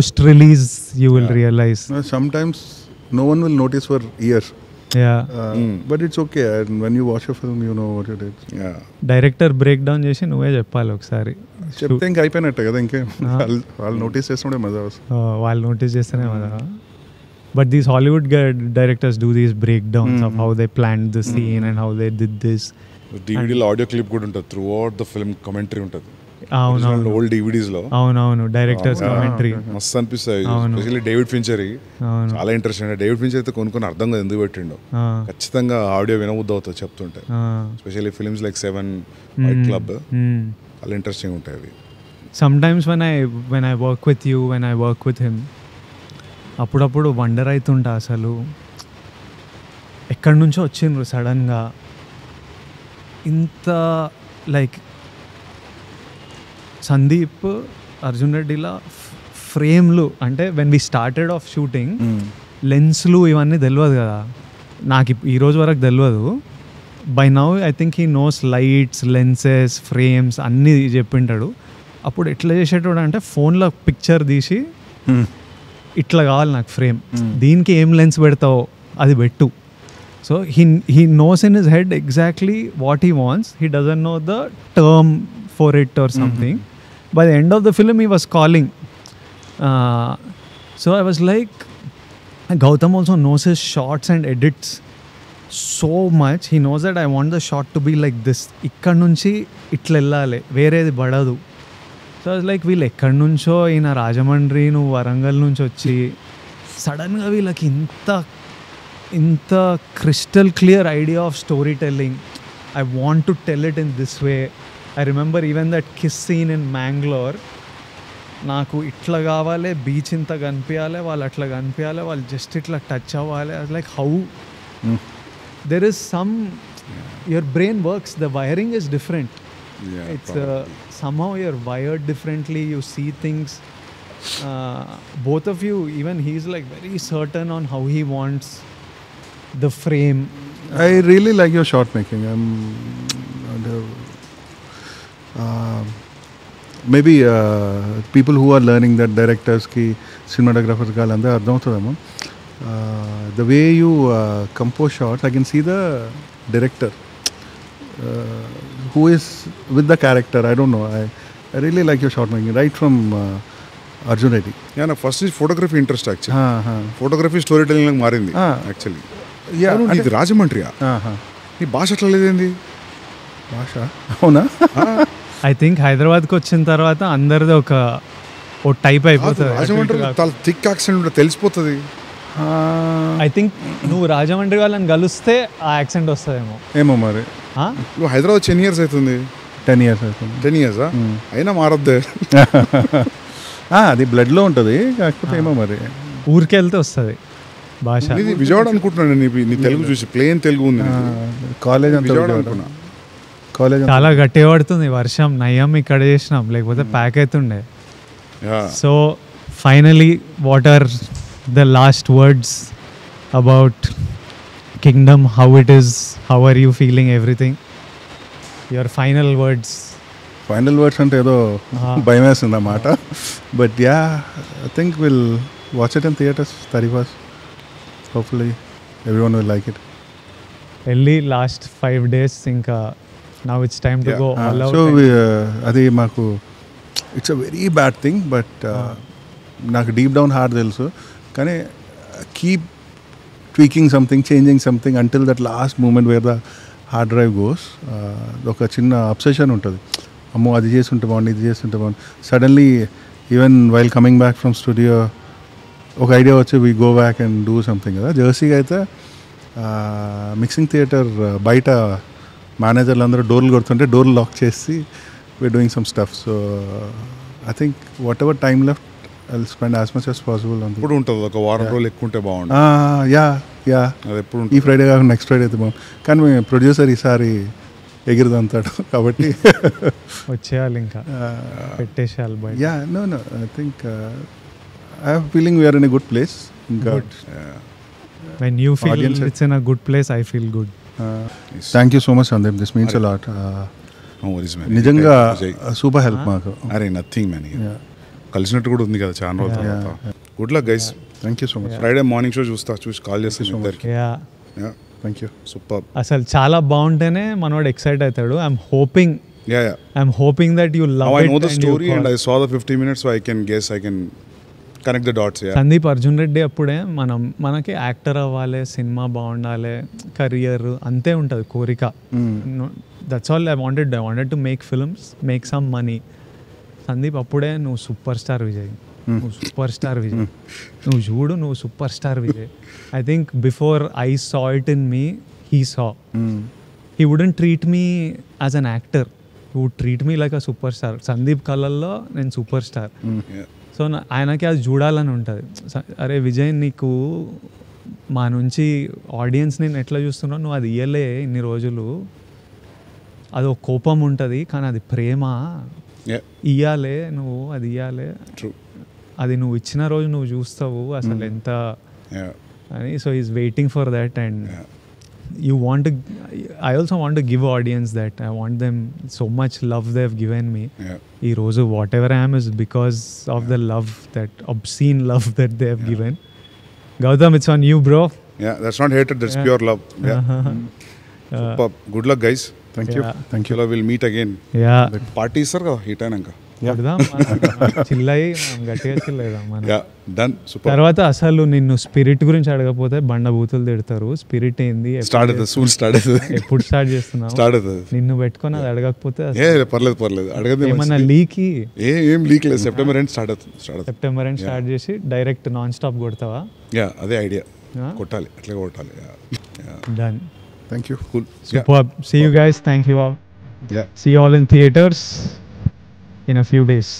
post-release you will realize. Sometimes no one will notice for years. Yeah. But it's okay. And when you watch a film, you know what it is. Yeah. Director breakdown చేసి నువ్వే చెప్పాలి ఒకసారి. చెప్తే ఇంకా అయిపోయినట్టే కదా, ఇంకేం వాళ్ళు నోటీస్ చేస్తుండే మజా వస్తుంది. వాళ్ళు నోటీస్ చేస్తేనే మజా. But these Hollywood directors do these breakdowns of how they planned the scene and how they did this. DVDలో ఆడియో క్లిప్ కూడా ఉంటుంది, throughout the film commentary ఉంటుంది. అవునవును, ఓల్డ్ DVDస్లో అవునవును డైరెక్టర్స్ కమెంటరీ మస్తు అనిపిస్తాయి. ఎస్పెషల్లీ డేవిడ్ ఫించర్ చాలా ఇంట్రెస్టింగ్. డేవిడ్ ఫించర్ అయితే కొన్ని అర్థం కాదు ఎందుకు పెట్టిండో, ఖచ్చితంగా ఆడియో వినబుద్ధి అవుతుంది చెప్తుంటే. Especially films like 7, Fight Club చాలా ఇంట్రెస్టింగ్ ఉంటాయి అవి. Sometimes when I work with you, when I work with him, అప్పుడప్పుడు వండర్ అవుతుంటా అసలు ఎక్కడి నుంచో వచ్చిండ్రు సడన్గా ఇంత. లైక్ సందీప్, అర్జున్ రెడ్డిలా ఫ్రేమ్లు అంటే when we started of shooting లెన్స్లు ఇవన్నీ తెలియదు కదా నాకు, ఈరోజు వరకు తెలియదు. By now I think he knows lights, lenses, frames అన్నీ చెప్పింటాడు. అప్పుడు ఎట్లా చేసేటోడు అంటే ఫోన్లో పిక్చర్ తీసి ఇట్లా కావాలి నాకు ఫ్రేమ్, దీనికి ఏం లెన్స్ పెడతావో అది పెట్టు. So he knows in his head exactly what he wants. He doesn't know the term for it or something. By the end of the film he was calling. So I was like, Gautam also knows his shots and edits so much. He knows that I want the shot to be like this, ikkad nunchi itla ellale, veredi badadu. So అది like వీళ్ళు ఎక్కడి నుంచో ఈయన రాజమండ్రి, నువ్వు వరంగల్ నుంచి వచ్చి సడన్గా వీళ్ళకి ఇంత crystal clear idea of story telling. I want to tell it in this way. I remember even that kiss scene in Mangalore. నాకు ఇట్లా కావాలి, బీచ్ ఇంత కనిపించాలి, వాళ్ళు అట్లా కనిపించాలి, వాళ్ళు జస్ట్ ఇట్లా టచ్ అవ్వాలి. Like how there is some, your brain works, the wiring is different. It's somehow you're wired differently, you see things. Both of you, even he's like very certain on how he wants the frame. I really like your shot making. Maybe people who are learning that directors ki cinematographers ka landa ardham avutademo. The way you compose shots, I can see the director who is with the character. I don't know. I really like your shot making right from Arjun Reddy. Yeah, na first is photography interest actually. Photography storytelling lag marindi actually. Yeah, ఇది రాజమండ్రియా? ఈ భాష ఎట్లా లేదేంది భాష? అవునా? I think హైదరాబాద్కి వచ్చిన తర్వాత అందరిది ఓ టైప్ అయిపోతుంది. రాజమండ్రి చాలా థిక్ యాక్సెంట్ ఉంటుంది, తెలిసిపోతుంది. ఐ థింక్ నువ్వు రాజమండ్రి వాళ్ళని కలిస్తే ఆ యాక్సెంట్ వస్తుందేమో. ఏమో మరి. నువ్వు హైదరాబాద్ 10 years అవుతుంది. 10 years అవుతుంది. 10 years అయినా మారద్దే. అది బ్లడ్లో ఉంటుంది, కాకపోతే ఏమో మరి ఊరికి వెళ్తే వస్తుంది భాష. ఇది విజయవాడ అనుకుంటున్నాను, నీ తెలుగు చూసి ప్లేన్ తెలుగు ఉంది. కాలేజ్ అంతా విజయవాడ అనుకున్నా. కాలేజ్ చాలా గట్టిగా పడుతుంది వర్షం, నయ్యం ఇక్కడ చేసినాం, లేకపోతే ప్యాక్ అవుతుండే. So finally what are the last words about Kingdom, how it is, how are you feeling, everything, your final words. Final words ante edo bayam vestunda మాట. But yeah, I think we'll watch it in theaters 31st. Hopefully everyone will like it. Elli last 5 days ఇంకా now it's time to go all out. So అది మాకు it's a very bad thing, but నాకు deep down hard తెలుసు, కానీ keep tweaking something, changing something until that last moment where the hard drive goes. ఒక చిన్న obsession ఉంటుంది, అమ్మో అది చేస్తుంటే బాగుంది, ఇది చేస్తుంటే బాగుంది. Suddenly even while coming back from studio ఒక ఐడియా వచ్చి we go back and do something కదా. జెర్సీగా అయితే మిక్సింగ్ థియేటర్ బయట మేనేజర్లు అందరూ డోర్లు కొడుతుంటే డోర్లు లాక్ చేసి we're doing some stuff. So I think whatever time left I'll spend as much as possible on. ఇప్పుడు ఉంటుంది ఒక వారం రోజులు ఎక్కువ ఉంటే బాగుంటుంది. యా అది ఎప్పుడు ఈ ఫ్రైడే కాకుండా నెక్స్ట్ ఫ్రైడే అయితే బాగుంది. కానీ మీ ప్రొడ్యూసర్ ఈసారి ఎగిరిదంతాడు కాబట్టి వచ్చేయాలి, ఇంకా పెట్టేసేయాలి బయట. Yeah no I think I have feeling we're in a good place. ఇంకా when you feel it's in a good place, I feel good. Thank you so much Sandeep, this means a lot. No worries man, నిజంగా super help మాకు. అరే nothing man. కలిసినట్టు కూడా ఉంది కదా చాలా రోజుల తర్వాత. Good luck guys. Thank you so much. Friday morning show చూసి కాల్ చేస్తాను ఇద్దరికి. Thank you. సూపర్. అసలు చాలా బాగుంటేనే మనోడు ఎక్సైట్ అవుతాడు. I'm hoping that you love I know it. the story and I saw the 50 minutes, so I can connect the dots. Sandeep Arjun Reddy అప్పుడే మనకి యాక్టర్ అవ్వాలి, సినిమా బాగుండాలి, కెరియర్ అంతే ఉంటుంది కోరిక. That's all I wanted to make films, make some money. Sandeep అప్పుడే నువ్వు super star Vijay, నువ్వు సూపర్ స్టార్ విజయ్, నువ్వు చూడు నువ్వు super star Vijay. I think before I saw it in me, he saw. He wouldn't treat me as an actor, he would treat me like a super star. Sandeep కళ్ళల్లో నేను super star. So ఆయనకి అది చూడాలని ఉంటుంది. అరే విజయ్, నీకు మా నుంచి ఆడియన్స్ నేను ఎట్లా చూస్తున్నావు, నువ్వు అది ఇయ్యలే ఇన్ని రోజులు, అది ఒక కోపం ఉంటుంది కానీ అది ప్రేమ, ఇయ్యాలే నువ్వు, అది ఇయ్యాలే, అది నువ్వు ఇచ్చిన రోజు నువ్వు చూస్తావు అసలు ఎంత అని. So is waiting for that. And you want to, I also want to give audience that. I want them so much love they have given me. Ee roju whatever I am is because of the love, that obscene love that they have given. Gautam, it's on you, bro. Yeah, that's not hatred, that's pure love. Super. Good luck guys. Thank you. We'll meet again. Party ఇస్తారు కదా heat అయినాక చిల్లయి మనం గట్టిగా చిల్లేదాం మనం. Done. Super. తర్వాత అసలు నిన్ను spirit గురించి అడగకపోతే బండ బూతులు తిడతారు. స్పిరిట్ ఏంది, ఎప్పుడు స్టార్ట్ చేస్తున్నావు, నిన్ను పెట్టుకొని అది అడగకపోతే పర్లేదు అడగదు. ఏమన్నా లీకి ఏం లీక్ లేదు. సెప్టెంబర్ ఎండ్ స్టార్ట్ చేసి డైరెక్ట్ నాన్ స్టాప్ కొడతావా? అదే ఐడియా, కొట్టాలి, అట్లా కొట్టాలి. Done. Thank you. Cool. Superb. See you guys. Thank you all. See you all in theaters in a few days.